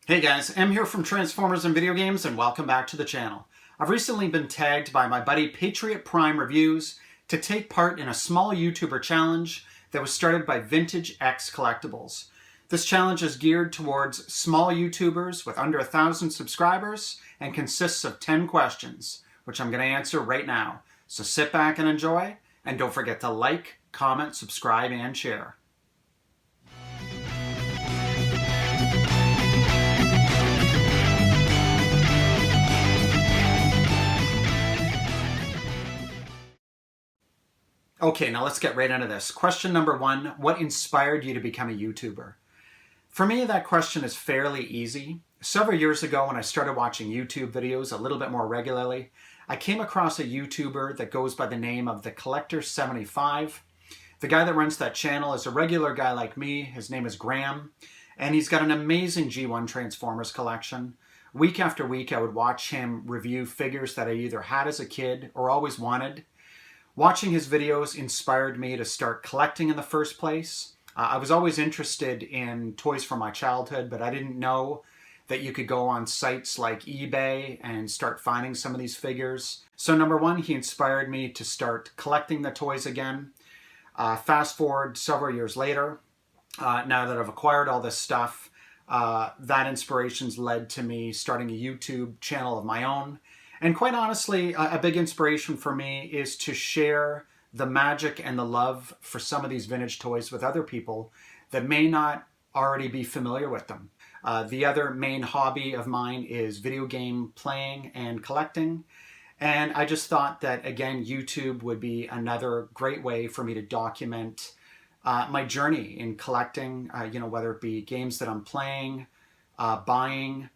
Hey guys, M here from Transformers and Video Games, and welcome back to the channel. I've recently been tagged by my buddy Patriot Prime Reviews to take part in a small YouTuber challenge that was started by Vintage X Collectibles. This challenge is geared towards small YouTubers with under 1,000 subscribers and consists of 10 questions, which I'm going to answer right now. So sit back and enjoy, and don't forget to like, comment, subscribe, and share. Okay, now let's get right into this. Question number one, what inspired you to become a YouTuber? For me, that question is fairly easy. Several years ago, when I started watching YouTube videos a little bit more regularly, I came across a YouTuber that goes by the name of The Collector75. The guy that runs that channel is a regular guy like me. His name is Graham, and he's got an amazing G1 Transformers collection. Week after week, I would watch him review figures that I either had as a kid or always wanted. Watching his videos inspired me to start collecting in the first place. I was always interested in toys from my childhood, but I didn't know that you could go on sites like eBay and start finding some of these figures. So number one, he inspired me to start collecting the toys again. Fast forward several years later, now that I've acquired all this stuff, that inspiration's led to me starting a YouTube channel of my own. And quite honestly, a big inspiration for me is to share the magic and the love for some of these vintage toys with other people that may not already be familiar with them. The other main hobby of mine is video game playing and collecting. And I just thought that, again, YouTube would be another great way for me to document my journey in collecting, whether it be games that I'm playing, buying,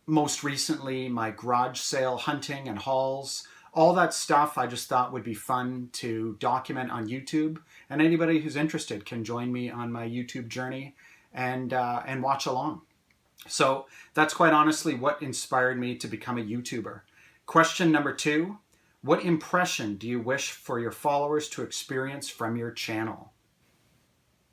most recently, my garage sale hunting and hauls, all that stuff I just thought would be fun to document on YouTube. And anybody who's interested can join me on my YouTube journey and watch along. So that's quite honestly what inspired me to become a YouTuber. Question number two, what impression do you wish for your followers to experience from your channel?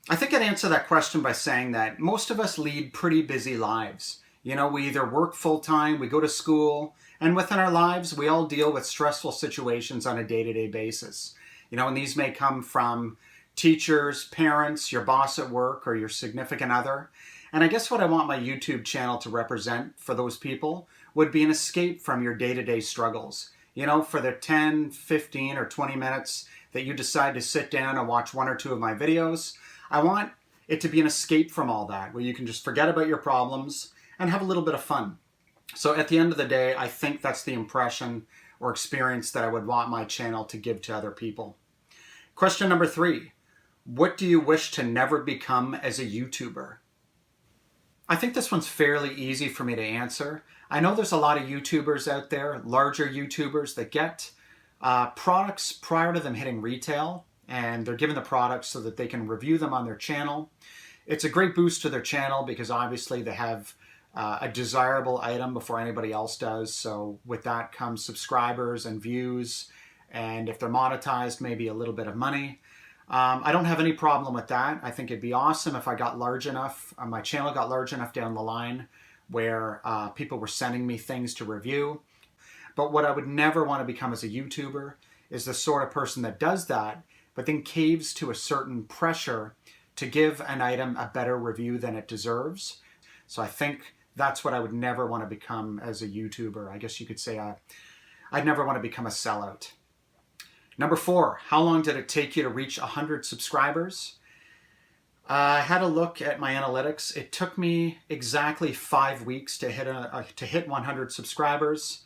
I think I'd answer that question by saying that most of us lead pretty busy lives. You know, we either work full-time, we go to school, and within our lives, we all deal with stressful situations on a day-to-day basis. You know, and these may come from teachers, parents, your boss at work, or your significant other. And I guess what I want my YouTube channel to represent for those people would be an escape from your day-to-day struggles. You know, for the 10, 15, or 20 minutes that you decide to sit down and watch one or two of my videos, I want it to be an escape from all that, where you can just forget about your problems and have a little bit of fun. So at the end of the day, I think that's the impression or experience that I would want my channel to give to other people. Question number three, what do you wish to never become as a YouTuber? I think this one's fairly easy for me to answer. I know there's a lot of YouTubers out there, larger YouTubers, that get products prior to them hitting retail, and they're given the products so that they can review them on their channel. It's a great boost to their channel because obviously they have a desirable item before anybody else does. So with that comes subscribers and views, and if they're monetized, maybe a little bit of money. I don't have any problem with that. I think it'd be awesome if I got large enough, my channel got large enough down the line where people were sending me things to review. But what I would never want to become as a YouTuber is the sort of person that does that, but then caves to a certain pressure to give an item a better review than it deserves. So I think that's what I would never want to become as a YouTuber. I guess you could say I'd never want to become a sellout. Number four, how long did it take you to reach 100 subscribers? I had a look at my analytics. It took me exactly 5 weeks to hit 100 subscribers.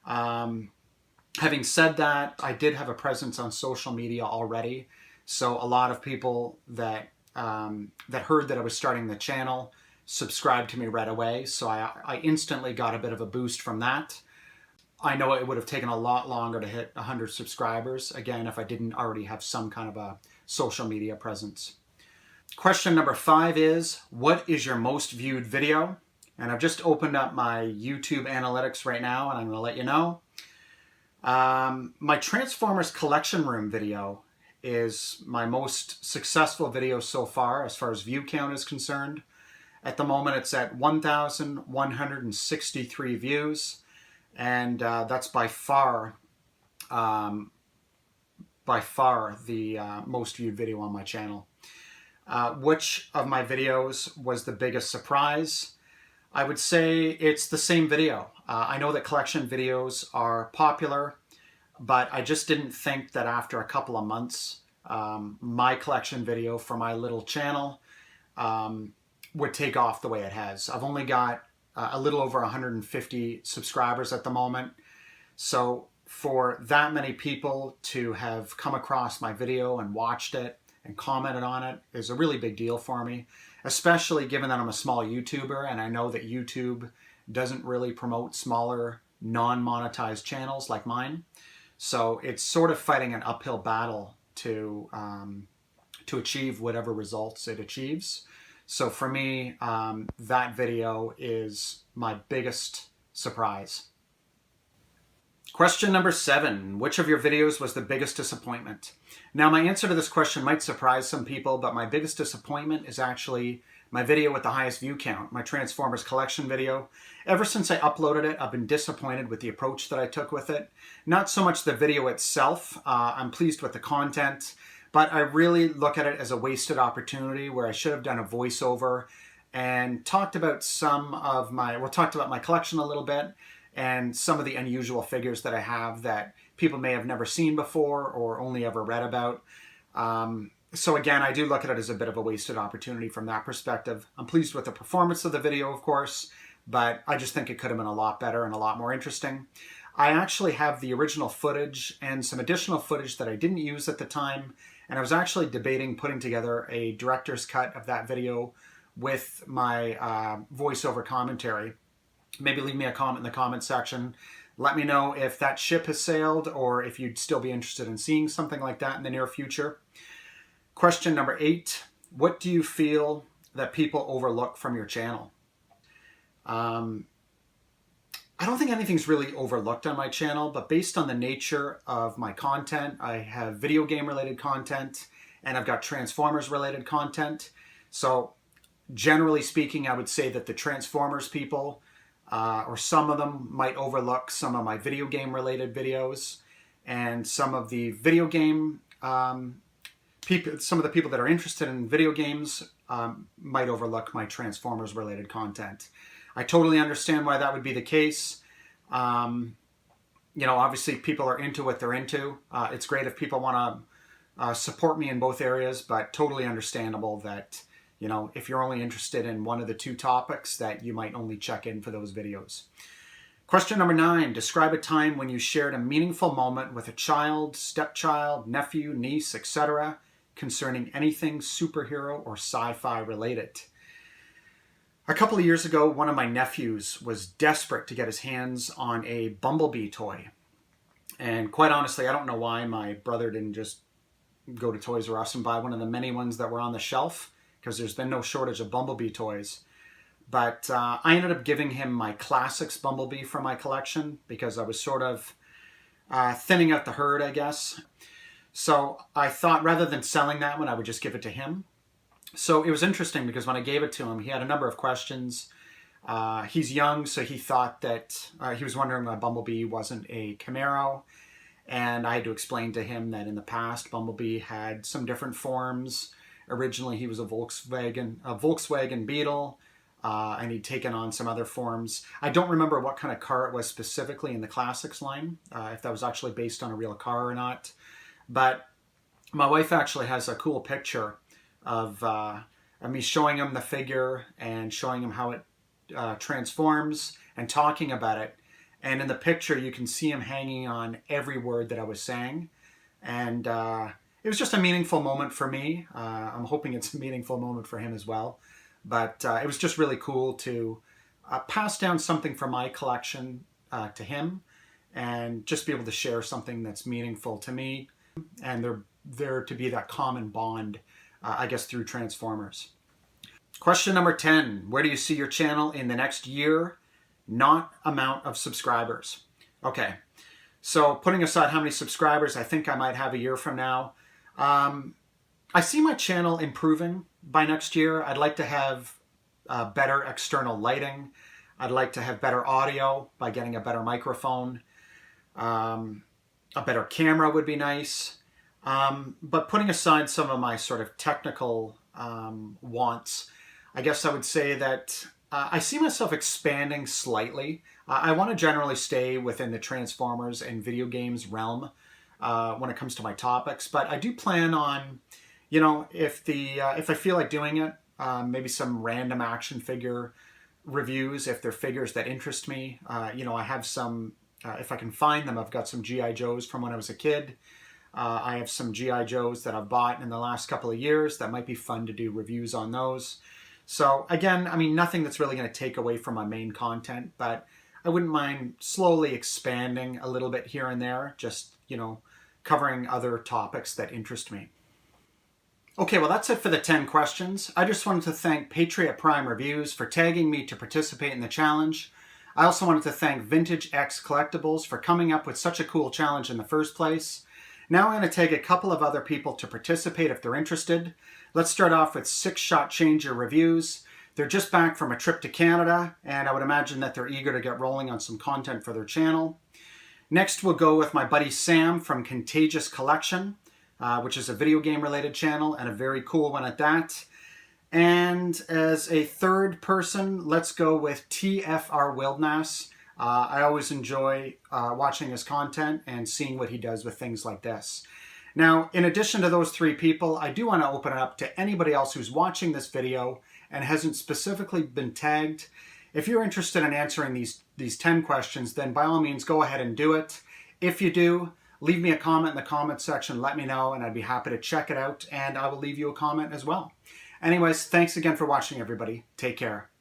Having said that, I did have a presence on social media already. So a lot of people that heard that I was starting the channel subscribed to me right away, so I instantly got a bit of a boost from that. I know it would have taken a lot longer to hit 100 subscribers, again, if I didn't already have some kind of a social media presence. Question number five is, what is your most viewed video? And I've just opened up my YouTube analytics right now, and I'm going to let you know. My Transformers Collection Room video is my most successful video so far as view count is concerned. At the moment, it's at 1,163 views, and that's by far the most viewed video on my channel. Which of my videos was the biggest surprise? I would say it's the same video. I know that collection videos are popular, but I just didn't think that after a couple of months, my collection video for my little channel would take off the way it has. I've only got a little over 150 subscribers at the moment. So for that many people to have come across my video and watched it and commented on it is a really big deal for me, especially given that I'm a small YouTuber and I know that YouTube doesn't really promote smaller non-monetized channels like mine. So it's sort of fighting an uphill battle to achieve whatever results it achieves. So for me, that video is my biggest surprise. Question number 7, which of your videos was the biggest disappointment? Now, my answer to this question might surprise some people, but my biggest disappointment is actually my video with the highest view count, my Transformers collection video. Ever since I uploaded it, I've been disappointed with the approach that I took with it. Not so much the video itself. I'm pleased with the content, but I really look at it as a wasted opportunity where I should have done a voiceover and talked about talked about my collection a little bit and some of the unusual figures that I have that people may have never seen before or only ever read about. So again, I do look at it as a bit of a wasted opportunity from that perspective. I'm pleased with the performance of the video, of course, but I just think it could have been a lot better and a lot more interesting. I actually have the original footage and some additional footage that I didn't use at the time, and I was actually debating putting together a director's cut of that video with my voiceover commentary. Maybe leave me a comment in the comment section. Let me know if that ship has sailed or if you'd still be interested in seeing something like that in the near future. Question number 8, what do you feel that people overlook from your channel? I don't think anything's really overlooked on my channel, but based on the nature of my content, I have video game related content and I've got Transformers related content. So generally speaking, I would say that the Transformers people, or some of them, might overlook some of my video game related videos, and some of the video game people, some of the people that are interested in video games might overlook my Transformers related content. I totally understand why that would be the case. You know, obviously people are into what they're into. It's great if people want to support me in both areas, but totally understandable that, you know, if you're only interested in one of the two topics, that you might only check in for those videos. Question number 9, describe a time when you shared a meaningful moment with a child, stepchild, nephew, niece, etc. concerning anything superhero or sci-fi related. A couple of years ago, one of my nephews was desperate to get his hands on a Bumblebee toy. And quite honestly, I don't know why my brother didn't just go to Toys R Us and buy one of the many ones that were on the shelf, because there's been no shortage of Bumblebee toys. But I ended up giving him my Classics Bumblebee from my collection because I was sort of thinning out the herd, I guess. So I thought rather than selling that one, I would just give it to him. So it was interesting because when I gave it to him, he had a number of questions. He's young, so he thought that he was wondering why Bumblebee wasn't a Camaro. And I had to explain to him that in the past, Bumblebee had some different forms. Originally, he was a Volkswagen Beetle, and he'd taken on some other forms. I don't remember what kind of car it was specifically in the Classics line, if that was actually based on a real car or not. But my wife actually has a cool picture of me showing him the figure and showing him how it transforms and talking about it. And in the picture, you can see him hanging on every word that I was saying. And it was just a meaningful moment for me. I'm hoping it's a meaningful moment for him as well. But it was just really cool to pass down something from my collection to him and just be able to share something that's meaningful to me. And there to be that common bond, I guess, through Transformers. Question number 10. Where do you see your channel in the next year? Not amount of subscribers. Okay, so putting aside how many subscribers I think I might have a year from now, I see my channel improving by next year. I'd like to have better external lighting. I'd like to have better audio by getting a better microphone. A better camera would be nice. But putting aside some of my sort of technical wants, I guess I would say that I see myself expanding slightly. I want to generally stay within the Transformers and video games realm when it comes to my topics, but I do plan on, you know, if I feel like doing it, maybe some random action figure reviews if they're figures that interest me. You know, I have some, if I can find them, I've got some G.I. Joes from when I was a kid. I have some G.I. Joes that I've bought in the last couple of years that might be fun to do reviews on those. So again, I mean, nothing that's really going to take away from my main content, but I wouldn't mind slowly expanding a little bit here and there, just, you know, covering other topics that interest me. Okay, well, that's it for the 10 questions. I just wanted to thank Patriot Prime Reviews for tagging me to participate in the challenge. I also wanted to thank Vintage X Collectibles for coming up with such a cool challenge in the first place. Now I'm going to tag a couple of other people to participate if they're interested. Let's start off with Six Shot Changer Reviews. They're just back from a trip to Canada, and I would imagine that they're eager to get rolling on some content for their channel. Next, we'll go with my buddy Sam from Contagious Collection, which is a video game related channel and a very cool one at that. And as a third person, let's go with TFR Wildnass. I always enjoy watching his content and seeing what he does with things like this. Now, in addition to those three people, I do want to open it up to anybody else who's watching this video and hasn't specifically been tagged. If you're interested in answering these 10 questions, then by all means, go ahead and do it. If you do, leave me a comment in the comment section, let me know, and I'd be happy to check it out, and I will leave you a comment as well. Anyways, thanks again for watching, everybody. Take care.